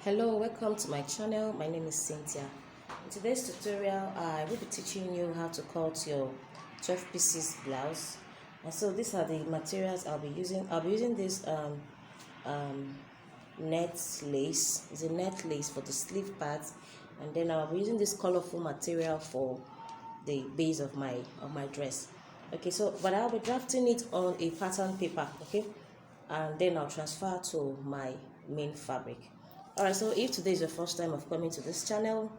Hello, welcome to my channel. My name is Cynthia. In today's tutorial, I will be teaching you how to cut your 12 pieces blouse. And so these are the materials I'll be using. I'll be using this net lace. It's a net lace for the sleeve part, and then I'll be using this colorful material for the base of my dress. Okay, so but I'll be drafting it on a pattern paper. Okay, and then I'll transfer to my main fabric. Alright, so if today is your first time of coming to this channel,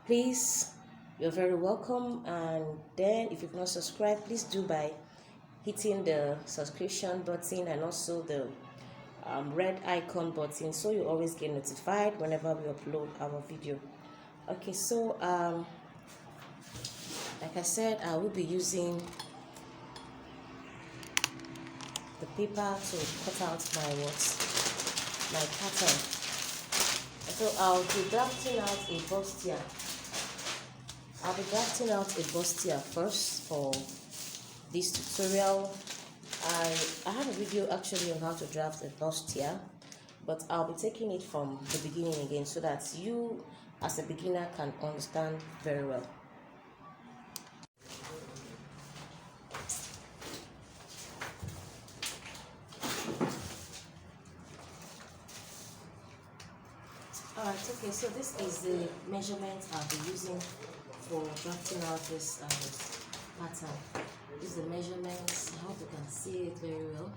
please, you're very welcome. And then if you've not subscribed, please do by hitting the subscription button and also the red icon button, so you always get notified whenever we upload our video. Okay, so like I said, I will be using the paper to cut out my pattern. So I'll be drafting out a bustier. I'll be drafting out a bustier first for this tutorial. I have a video actually on how to draft a bustier, but I'll be taking it from the beginning again so that you as a beginner can understand very well. Alright, okay, so this is the measurement I'll be using for drafting out this pattern. This is the measurements. I hope you can see it very well.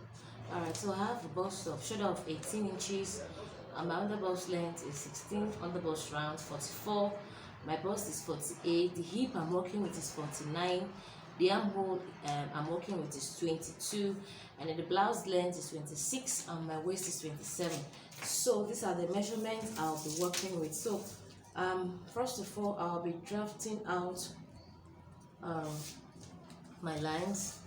Alright, so I have a bust of shoulder of 18 inches, and my under bust length is 16, under bust round 44, my bust is 48, the hip I'm working with is 49, the armhole I'm working with is 22, and then the blouse length is 26, and my waist is 27. So these are the measurements I'll be working with. So first of all, I'll be drafting out my lines.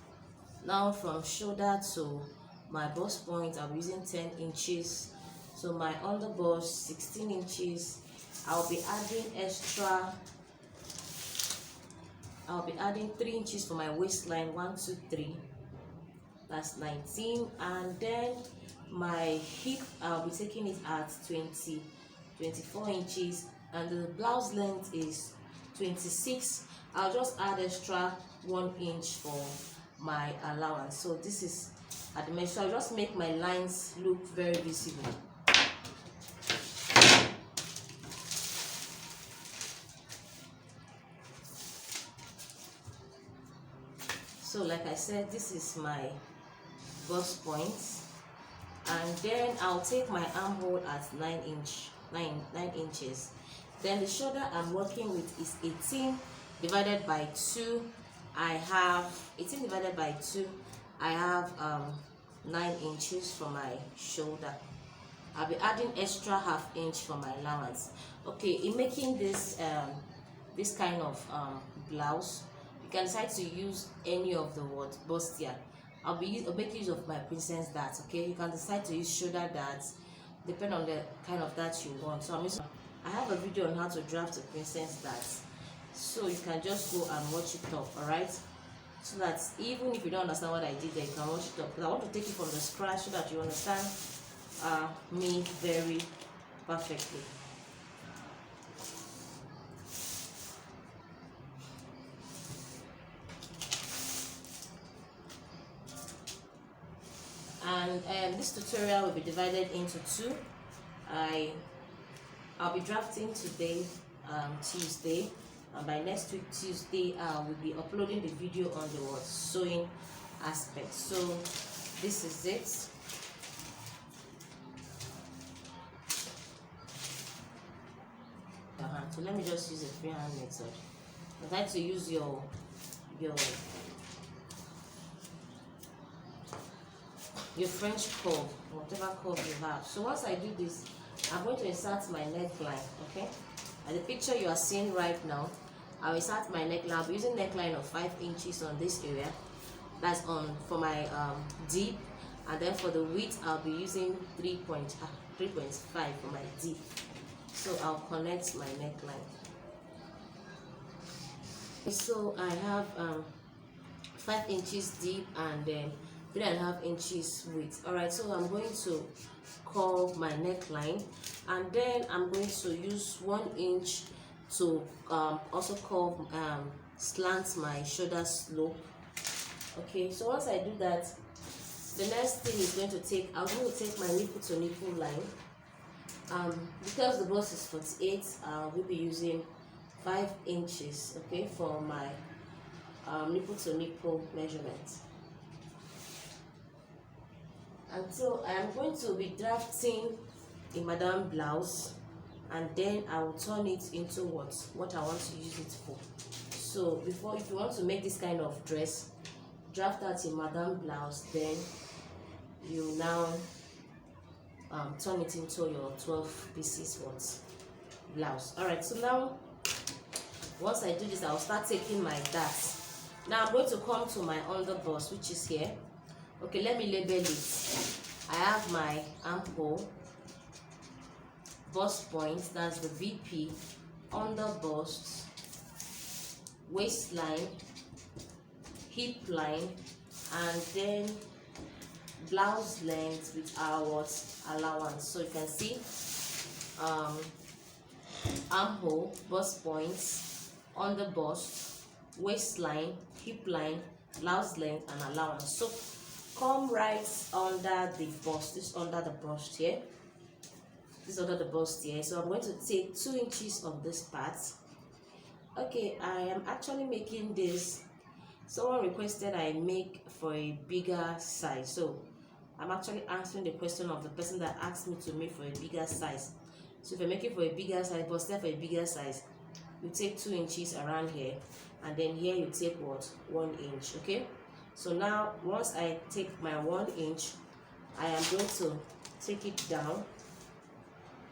Now from shoulder to my bust point, I'm using 10 inches. So my under bust 16 inches. I'll be adding 3 inches for my waistline. 1, 2, 3. That's 19. And then my hip, I'll be taking it at 24 inches, and the blouse length is 26. I'll just add extra 1 inch for my allowance. So this is at the measure. So I'll just make my lines look very visible. So like I said, this is my bust point, and then I'll take my armhole at 9 inches. Then the shoulder I'm working with is 18 divided by 2. I have 18 divided by 2. I have 9 inches for my shoulder. I'll be adding extra ½ inch for my allowance. Okay, in making this this kind of blouse, you can decide to use any of the bustier. I'll make use of my princess dart. Okay, you can decide to use shoulder dart, depend on the kind of dart you want. So I have a video on how to draft a princess dart, so you can just go and watch it up. All right, so that even if you don't understand what I did there, you can watch it up, because I want to take it from the scratch so that you understand me very perfectly. And this tutorial will be divided into 2. I'll be drafting today, Tuesday, and by next week Tuesday I will be uploading the video on the sewing aspect. So this is it. So let me just use a freehand method. I like to use your French curve, whatever curve you have. So once I do this, I'm going to insert my neckline. Okay, and the picture you are seeing right now, I'll insert my neckline. I'll be using neckline of 5 inches on this area. That's for my deep, and then for the width I'll be using 3.5 for my deep. So I'll connect my neckline. So I have 5 inches deep and then 3.5 inches width. All right, so I'm going to curve my neckline, and then I'm going to use 1 inch to also curve slant my shoulder slope. Okay, so once I do that, the next thing is going to take, I'm going to take my nipple to nipple line. Because the bust is 48, we'll be using 5 inches, okay, for my nipple to nipple measurement. And so I am going to be drafting a madam blouse, and then I will turn it into what I want to use it for. So if you want to make this kind of dress, draft out a madam blouse, then you now turn it into your 12 pieces blouse. All right, so now once I do this, I'll start taking my darts. Now I'm going to come to my underbust, which is here. Okay, let me label it. I have my armhole, bust point, that's the VP, underbust, waistline, hip line, and then blouse length with our allowance. So you can see armhole, bust points, underbust, waistline, hip line, blouse length, and allowance. So come right under the bust. This under the bust here. This under the bust here. So I'm going to take 2 inches of this part. Okay, I am actually making this. Someone requested I make for a bigger size, so I'm actually answering the question of the person that asked me to make for a bigger size. So if you're making for a bigger size, but still for a bigger size, you take 2 inches around here, and then here you take 1 inch. Okay, so now once I take my 1 inch, I am going to take it down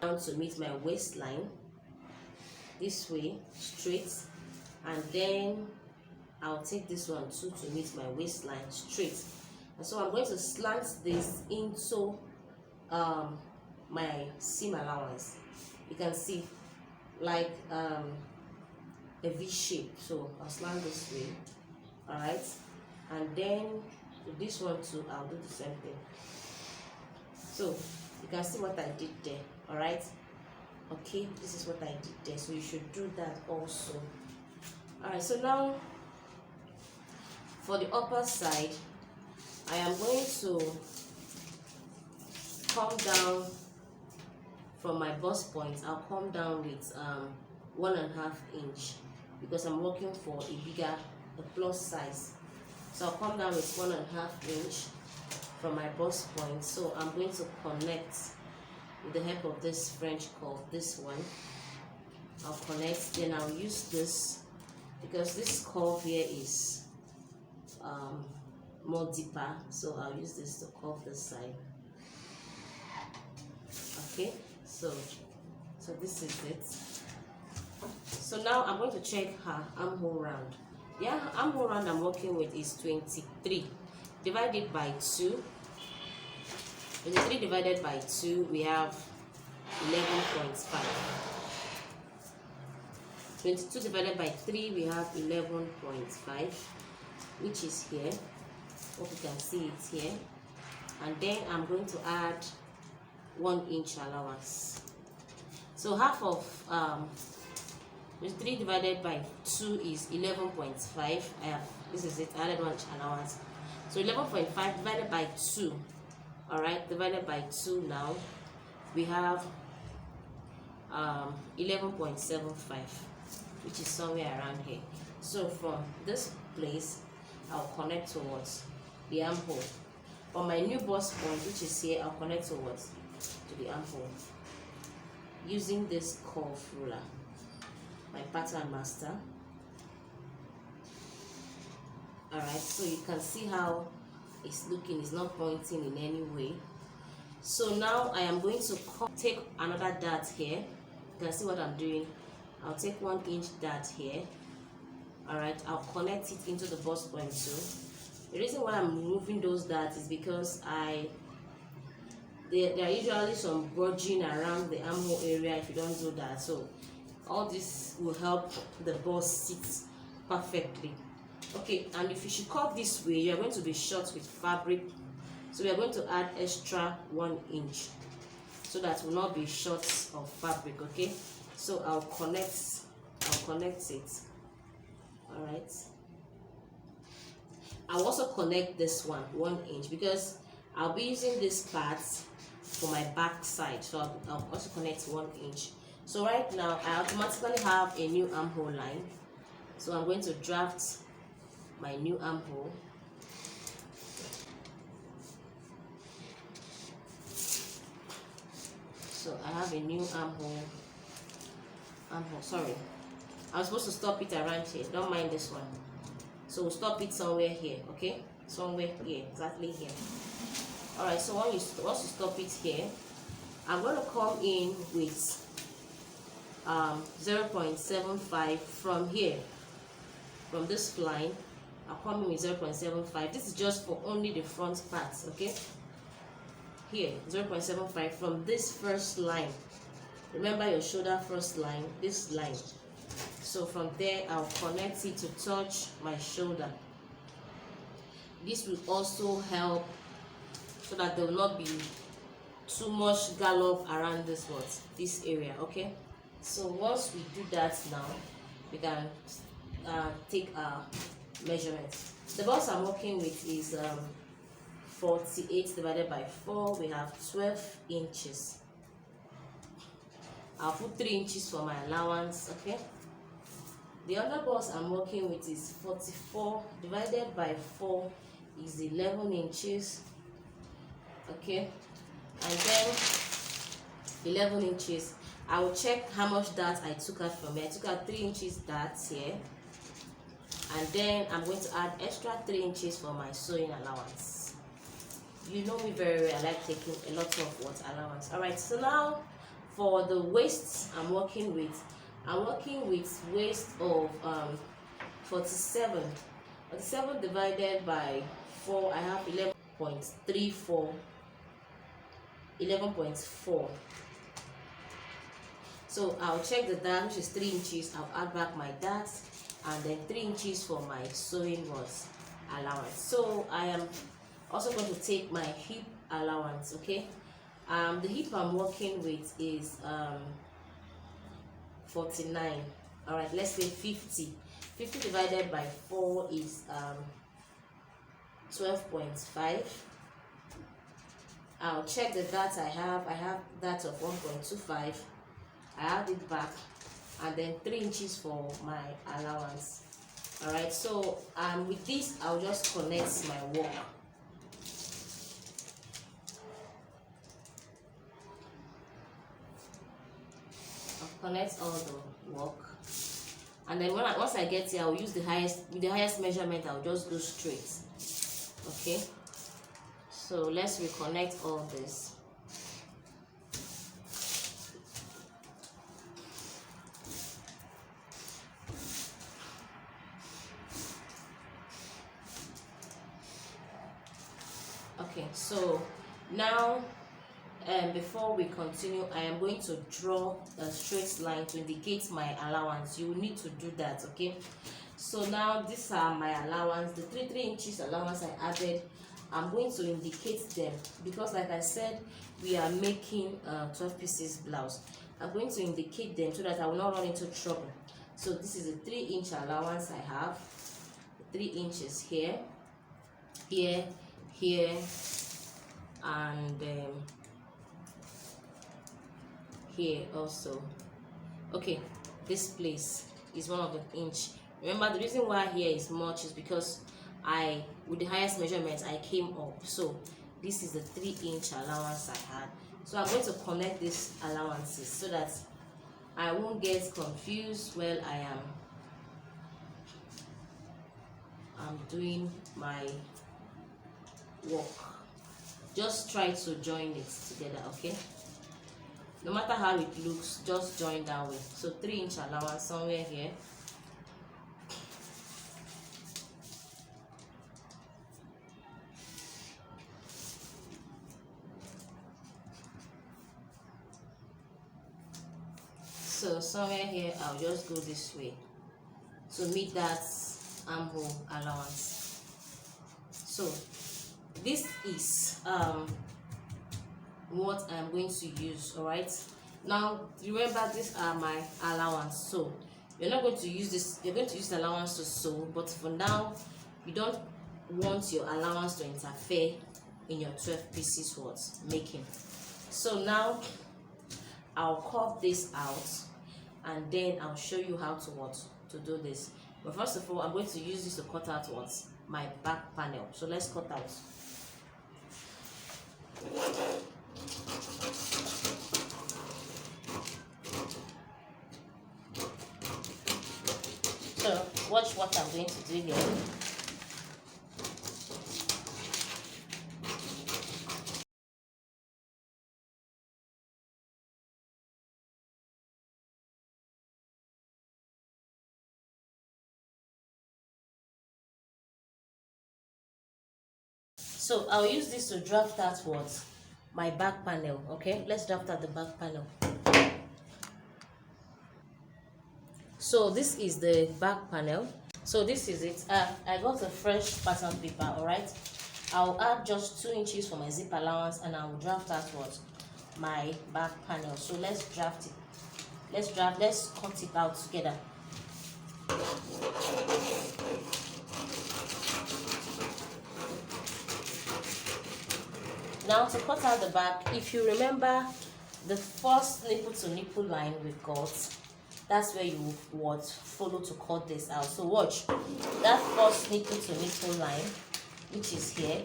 to meet my waistline this way straight, and then I'll take this one too to meet my waistline straight. And so I'm going to slant this into my seam allowance. You can see like a V shape. So I'll slant this way, all right, and then with this one too I'll do the same thing. So you can see what I did there, all right. Okay, this is what I did there, so you should do that also. All right, so now for the upper side, I am going to come down from my bust point. I'll come down with 1.5 inch because I'm working for a plus size. So I'll come down with 1.5 inch from my bust point. So I'm going to connect with the help of this French curve, this one. I'll connect, then I'll use this because this curve here is more deeper, so I'll use this to curve this side. Okay, so this is it. So now I'm going to check her armhole round. Yeah, armhole round I'm working with is 23 divided by 2. 23 divided by 2, we have 11.5. 22 divided by 3, we have 11.5, which is here. Hope you can see it here. And then I'm going to add 1 inch allowance. So half of 3 divided by 2 is 11.5. This is it, I added 1 inch allowance. So 11.5 divided by 2. Alright, divided by 2 now, we have 11.75, which is somewhere around here. So from this place, I'll connect towards the armhole. On my new bust point, which is here, I'll connect towards to the armhole using this curve ruler, my pattern master. Alright, so you can see how it's looking, it's not pointing in any way. So now I am going to take another dart here. You can see what I'm doing. I'll take 1 inch dart here. Alright, I'll connect it into the bust point too. The reason why I'm removing those darts is because there are usually some bulging around the armhole area if you don't do that. So all this will help the bust sit perfectly. Okay, and if you should cut this way, you are going to be short with fabric, so we are going to add extra 1 inch so that will not be short of fabric. Okay, so I'll connect it. All right, I'll also connect this 1 inch because I'll be using this part for my back side, so I'll also connect 1 inch. So right now I automatically have a new armhole line, so I'm going to draft my new armhole. So I have a new armhole. Sorry, I'm supposed to stop it around here, don't mind this one. So we'll stop it somewhere here. Okay, somewhere here, exactly here. All right, so once you stop it here, I'm going to come in with 0.75 from here, from this line. I'll come in with 0.75. This is just for only the front parts. Okay, here 0.75 from this first line. Remember your shoulder first line, this line. So from there I'll connect it to touch my shoulder. This will also help so that there will not be too much gallop around this area. Okay, so once we do that, now we can take our measurements. The bust I'm working with is 48 divided by 4. We have 12 inches. I'll put 3 inches for my allowance. Okay, the other bust I'm working with is 44 divided by 4 is 11 inches. Okay, and then 11 inches, I will check how much dart I took out from here. I took out 3 inches dart here, and then I'm going to add extra 3 inches for my sewing allowance. You know me very well, I like taking a lot of allowance. All right, so now for the waist I'm working with waist of 47 divided by 4. I have 11.4. So I'll check the dart, which is 3 inches. I'll add back my dart, and then 3 inches for my sewing allowance. So I am also going to take my hip allowance. Okay, the hip I'm working with is 49. All right, let's say 50 divided by 4 is 12.5. I'll check the dart I have dart of 1.25. I add it back, and then 3 inches for my allowance. All right, so with this I'll just connect my work. I'll connect all the work, and then once I get here, I'll use the highest measurement. I'll just go straight. Okay, so let's reconnect all this. Okay, so now before we continue, I am going to draw a straight line to indicate my allowance. You will need to do that. Okay, so now these are my allowance, the 3 inches allowance I added. I'm going to indicate them because, like I said, we are making 12 pieces blouse. I'm going to indicate them so that I will not run into trouble. So this is a 3-inch allowance I have. 3 inches here, here, here, and here also. Okay, this place is 1 of the inch. Remember, the reason why here is much is because with the highest measurements I came up. So this is the 3-inch allowance I had. So I'm going to connect these allowances so that I won't get confused while I'm doing my work. Just try to join it together. Okay, no matter how it looks, just join that way. So 3-inch allowance somewhere here. So somewhere here, I'll just go this way to meet that armhole allowance. So this is what I'm going to use. All right, now remember these are my allowance, so you're not going to use this, you're going to use the allowance to sew, but for now you don't want your allowance to interfere in your 12 pieces what making. So now I'll cut this out and then I'll show you how to do this. But first of all, I'm going to use this to cut out my back panel. So let's cut out. So watch what I'm going to do here. So I'll use this to draft out my back panel. Okay, let's draft out the back panel. So this is the back panel. So this is it. I got a fresh pattern paper. All right, I'll add just 2 inches for my zip allowance and I'll draft out my back panel. So let's draft it. Let's cut it out together. Now to cut out the back, if you remember the first nipple to nipple line we've got, that's where you would follow to cut this out. So watch that first nipple to nipple line, which is here.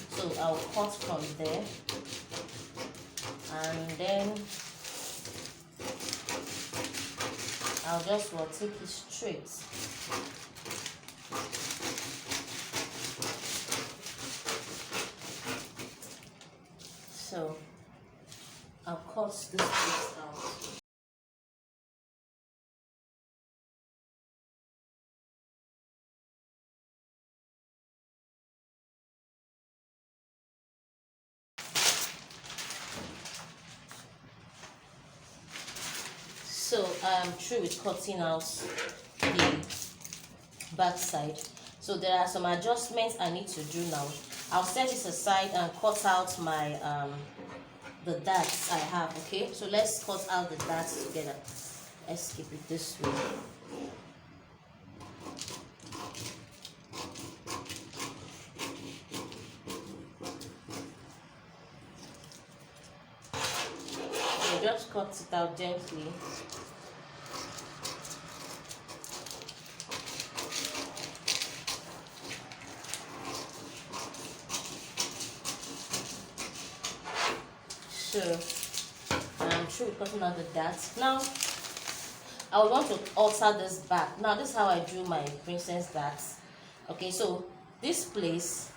So I'll cut from there and then I'll just take it straight. So I'll cut this piece out. So I'm through with cutting out the back side. So there are some adjustments I need to do now. I'll set this aside and cut out my the darts I have. Okay, so let's cut out the darts together. Let's keep it this way. So just cut it out gently. So I'm through cutting out the darts. Now I would want to alter this back. Now this is how I drew my princess darts. Okay, so this place,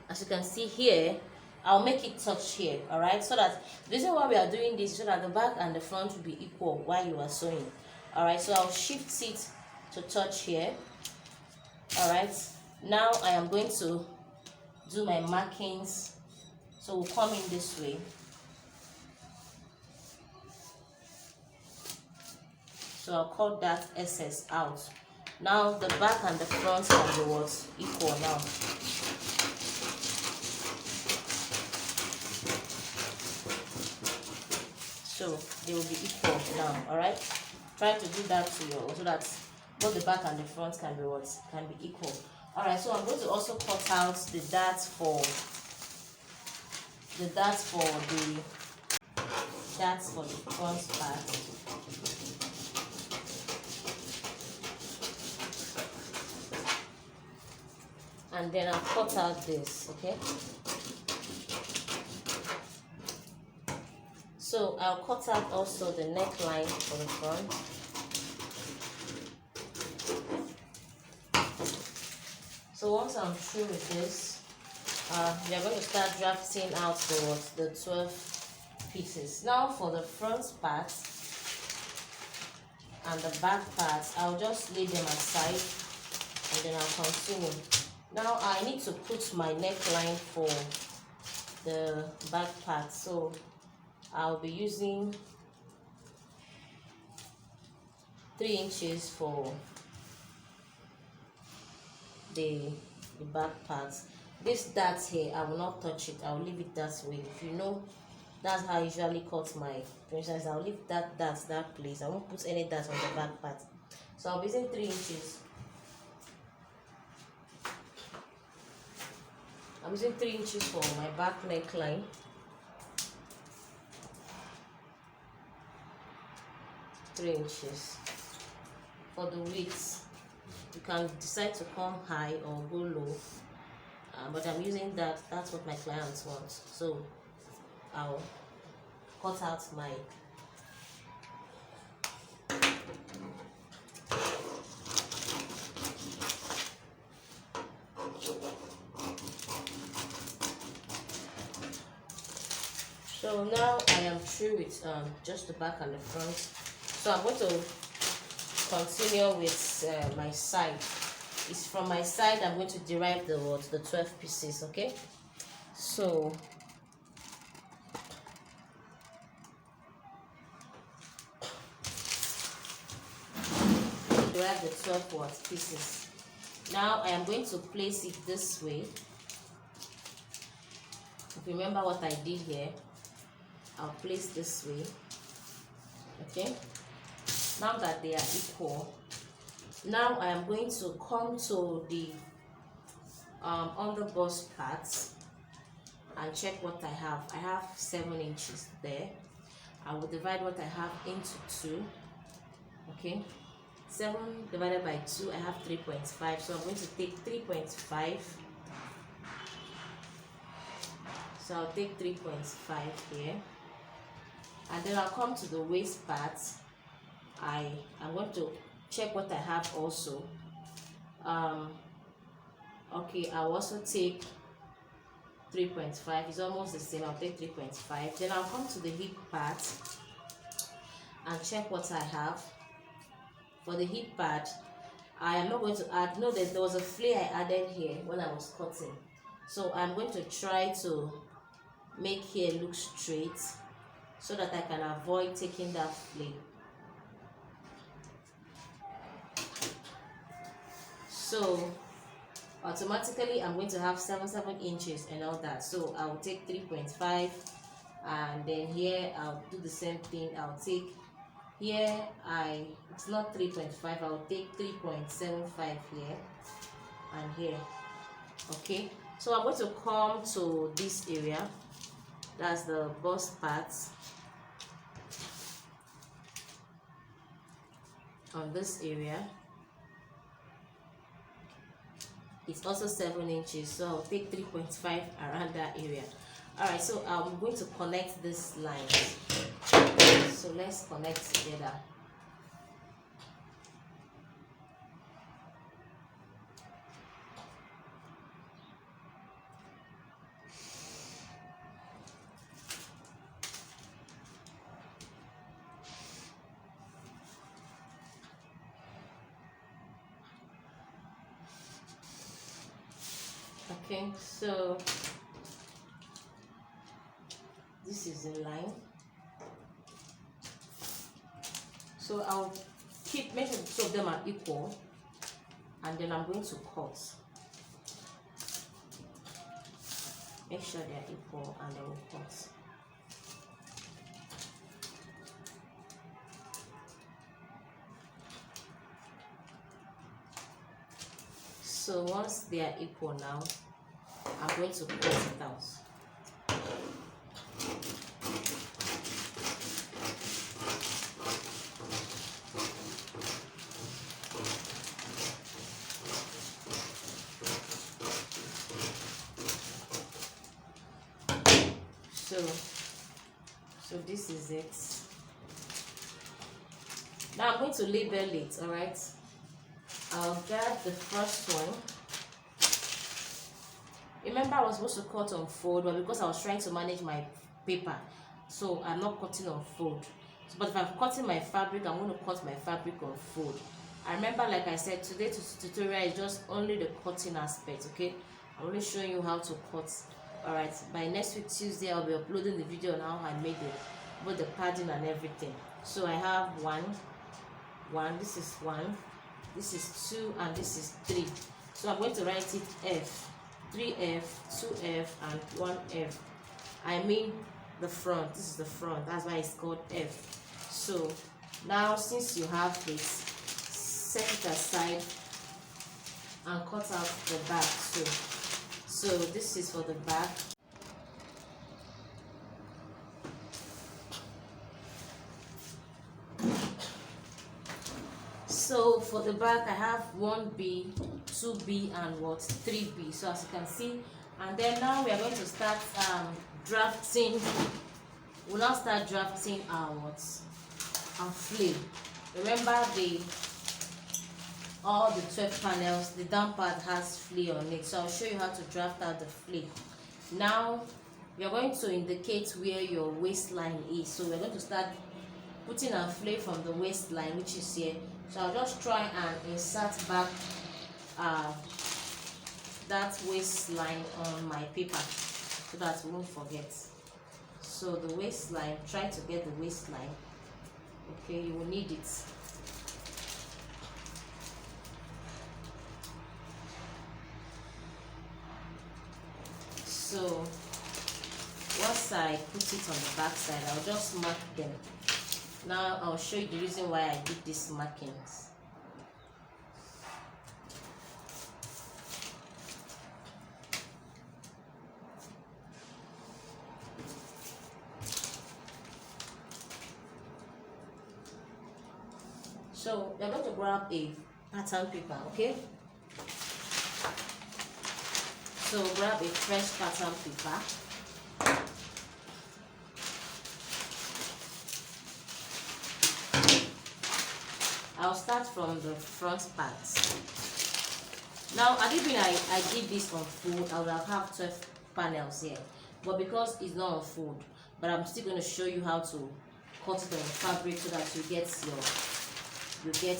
as you can see here, I'll make it touch here. All right, so that the reason why we are doing this is so that the back and the front will be equal while you are sewing. All right, so I'll shift it to touch here. All right, now I am going to do my markings. So we'll come in this way. So I'll cut that excess out. Now the back and the front can be equal now. So they will be equal now. All right. Try to do that so that both the back and the front can be equal. All right. So I'm going to also cut out the darts for the front part. And then I'll cut out this, okay? So I'll cut out also the neckline for the front. So once I'm through with this, we are going to start drafting out the 12 pieces. Now for the front part and the back part, I'll just lay them aside and then I'll continue. Now I need to put my neckline for the back part, so I'll be using 3 inches for the back part. This dart here, I will not touch it. I will leave it that way. If you know, that's how I usually cut my princess. I'll leave that place. I won't put any dart on the back part. So I'll be using 3 inches. I'm using 3 inches for my back neckline. Three inches for the width. You can decide to come high or go low, but I'm using that. That's what my clients want, so I'll cut out my so now I am through with just the back and the front. So I'm going to continue with my side. It's from my side I'm going to derive the 12 pieces. Okay, so derive the 12 pieces. Now I am going to place it this way. If you remember what I did here, I'll place this way. Okay, now that they are equal, now I am going to come to the underbust parts and check what I have. I have 7 inches there. I will divide what I have into 2. Okay, 7 divided by 2, I have 3.5. So I'm going to take 3.5. So I'll take 3.5 here, and then I'll come to the waist part. I'm going to check what I have also. Okay, I'll also take 3.5. It's almost the same. I'll take 3.5. Then I'll come to the hip part and check what I have. For the hip part, I am not going to add. No, there was a flare I added here when I was cutting, so I'm going to try to make here look straight so that I can avoid taking that flare. So automatically I'm going to have 7 inches and all that. So I'll take 3.5, and then here I'll do the same thing. I'll take here, it's not 3.5, I'll take 3.75 here and here. Okay, so I'm going to come to this area, that's the bust part. On this area, it's also 7 inches, so I'll take 3.5 around that area. Alright, so I'm going to connect this line. So let's connect together. Okay, so this is the line. So I'll make sure two of them are equal, and then I'm going to cut. Make sure they are equal, and then we'll cut. So once they are equal now, I'm going to cut it out. So this is it. Now I'm going to label it. All right, I'll grab the first one. Remember, I was supposed to cut on fold, but because I was trying to manage my paper, so I'm not cutting on fold. So, but if I'm cutting my fabric, I'm going to cut my fabric on fold. I remember, like I said, today's tutorial is just only the cutting aspect. Okay, I'm only showing you how to cut. Alright, by next week Tuesday I'll be uploading the video on how I made both the padding and everything. So I have one, this is 1, this is 2, and this is 3. So I'm going to write it F, 3F, 2F, and 1F. I mean the front. This is the front. That's why it's called F. So now, since you have it, set it aside and cut out the back. So this is for the back. So for the back, I have 1B, 2B, and what, 3B. So as you can see, and then now we are going to start drafting. We'll now start drafting our what, our flame. Remember, all the 12 panels, the down part has flea on it. So I'll show you how to draft out the flea. Now you're going to indicate where your waistline is. So we're going to start putting our flea from the waistline, which is here. So I'll just try and insert back that waistline on my paper so that we won't forget. So the waistline, try to get the waistline. Okay, you will need it. So once I put it on the back side, I'll just mark them. Now I'll show you the reason why I did these markings. So you're going to grab a pattern paper, okay? So grab a fresh pattern paper. I'll start from the front part. Now, I did this on fold, I would have 12 panels here. But because it's not on fold, but I'm still going to show you how to cut it on fabric so that you get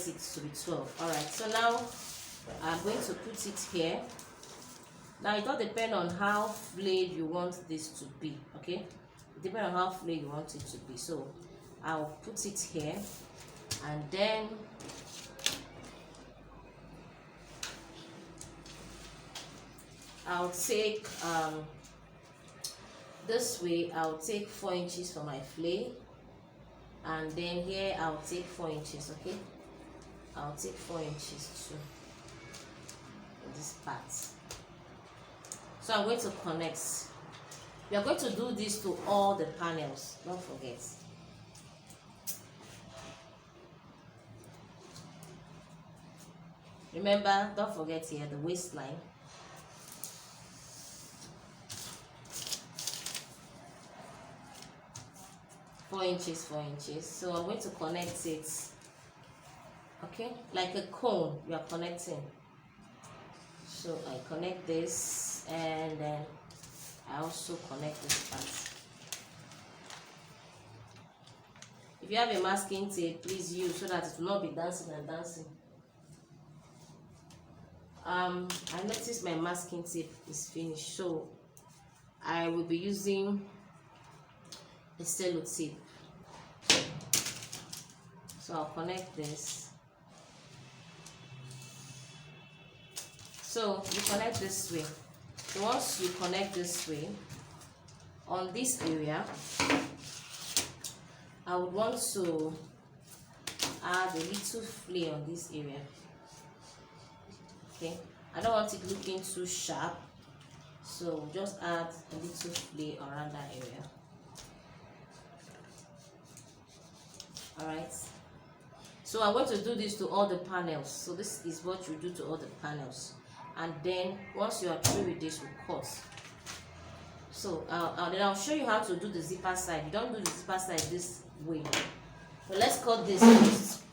it to be 12. Alright, so now I'm going to put it here. Now it all depends on how flayed you want this to be, okay? It depends on how flayed you want it to be. So I'll put it here, and then I'll take this way. I'll take 4 inches for my flay, and then here I'll take 4 inches, okay? I'll take 4 inches too in this part. So I'm going to connect. We are going to do this to all the panels, don't forget. Remember, don't forget here the waistline. Four inches, 4 inches. So I'm going to connect it, okay, like a cone. We are connecting. So I connect this, and then I also connect this part. If you have a masking tape, please use so that it will not be dancing and dancing. I noticed my masking tape is finished, so I will be using a cello tape. So I'll connect this. So you connect this way. So once you connect this way, on this area, I would want to add a little flay on this area. Okay, I don't want it looking too sharp, so just add a little flay around that area. Alright, so I'm going to do this to all the panels. So this is what you do to all the panels, and then once you are through with this, we cut. So then I'll show you how to do the zipper side. You don't do the zipper side this way. So let's cut this first.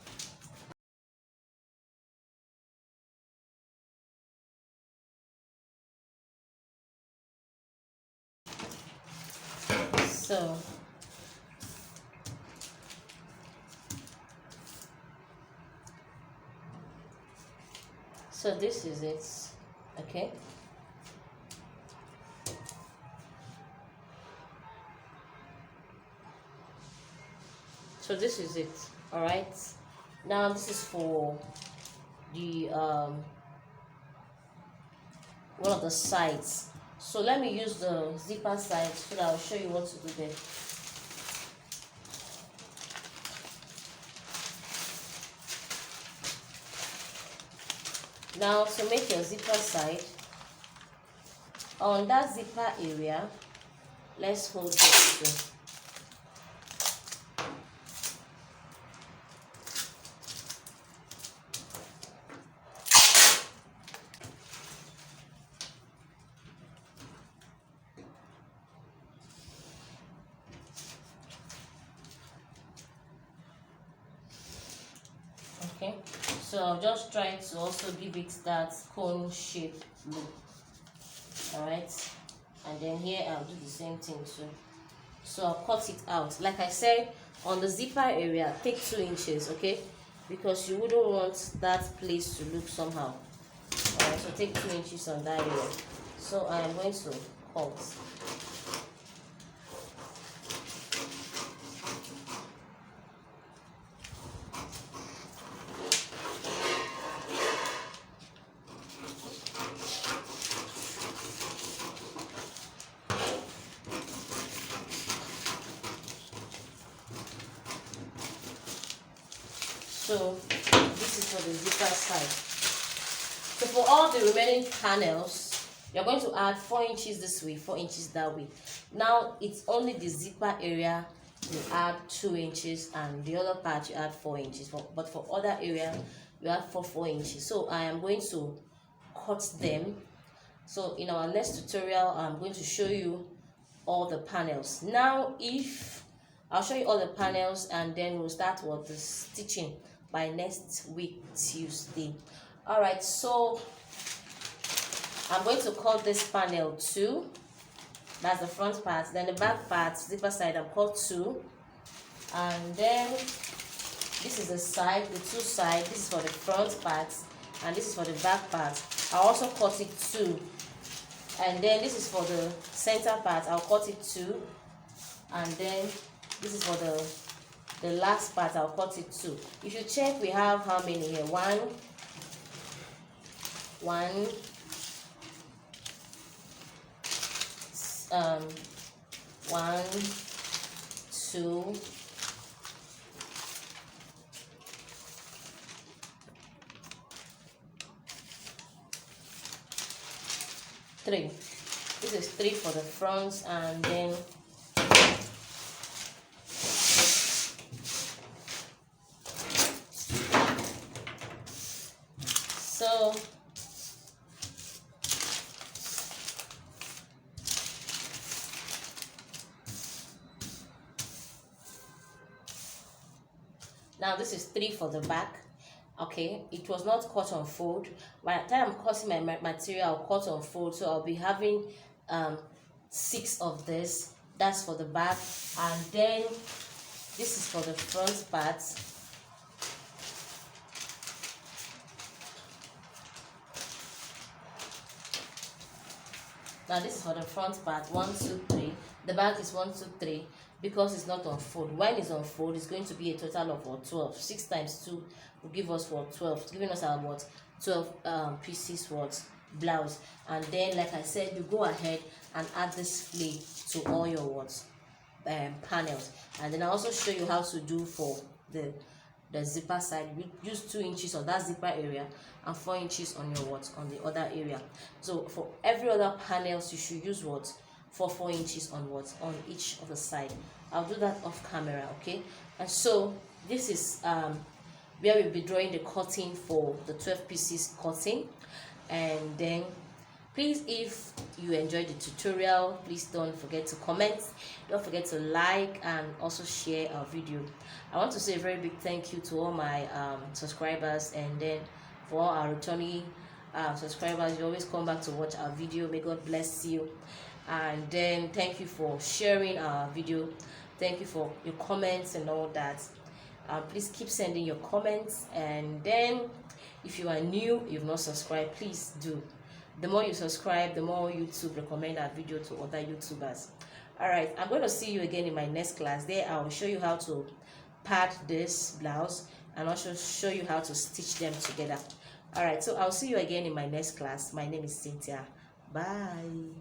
So this is it, okay? So this is it, all right? Now this is for the one of the sides. So let me use the zipper side so that I'll show you what to do there. Now to make your zipper side, on that zipper area, let's hold this too. Okay, so I'll just try to also give it that cone shape look. All right, and then here I'll do the same thing too. So I'll cut it out. Like I said, on the zipper area, take 2 inches, okay, because you wouldn't want that place to look somehow. All right, so take 2 inches on that area. So I am going to cut. So this is for the zipper side. So for all the remaining panels, you're going to add 4 inches this way, 4 inches that way. Now it's only the zipper area you add 2 inches, and the other part you add 4 inches. But for other area you add 4 inches. So I am going to cut them. So in our next tutorial, I'm going to show you all the panels. Now I'll show you all the panels, and then we'll start with the stitching by next week Tuesday. All right, so I'm going to cut this panel 2. That's the front part. Then the back part, zipper side, I'll cut 2. And then this is the side, the 2 sides. This is for the front part, and this is for the back part. I'll also cut it 2. And then this is for the center part. I'll cut it 2. And then this is for the last part. I'll cut it 2. If you check, we have how many here? 1, 2, 3. This is 3 for the front, and then so now this is 3 for the back. Okay, it was not cut on fold. By the time I'm cutting my material, I'll cut on fold, so I'll be having 6 of this. That's for the back, and then this is for the front part. Now this is for the front part, 1, 2, 3. The back is 1, 2, 3, because it's not on fold. When it's on fold, it's going to be a total of what, 12. 6 times 2 will give us what, 12. Giving us our what, 12 pieces what, blouse. And then, like I said, you go ahead and add this flay to all your what, panels. And then I also show you how to do for the zipper side. We use 2 inches on that zipper area and 4 inches on your what, on the other area. So for every other panels, you should use what, 4 inches on what, on each of the side. I'll do that off camera, okay? And so this is where we'll be drawing the cutting for the 12 pieces cutting. And then please, if you enjoyed the tutorial, please don't forget to comment, don't forget to like, and also share our video. I want to say a very big thank you to all my subscribers, and then for all our returning subscribers. You always come back to watch our video. May God bless you. And then thank you for sharing our video. Thank you for your comments and all that. Please keep sending your comments, and then if you are new, you've not subscribed, please do. The more you subscribe, the more YouTube recommend our video to other YouTubers. All right, I'm going to see you again in my next class. There I will show you how to pad this blouse and also show you how to stitch them together. All right, so I'll see you again in my next class. My name is Cynthia. Bye.